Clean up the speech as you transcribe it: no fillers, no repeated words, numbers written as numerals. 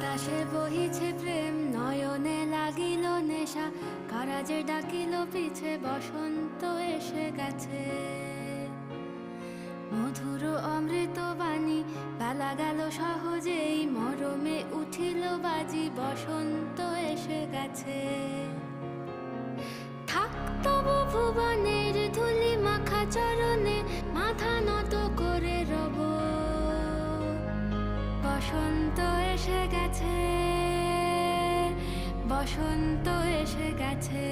বাতাসে বহিছে প্রেম, নয়নে লাগিল নেশা, কারাজে ডাকিল পিছে, বসন্ত এসে গেছে। মধুর অমৃত বাণী, বেলা গেল সহজেই, মরমে উঠিল বাজি, বসন্ত এসে গেছে। থাক তবু ভুবনের ধুলি মাখা চরণে, মাথা নত করে রব। বসন্ত এসে গেছে, বসন্ত এসে গেছে।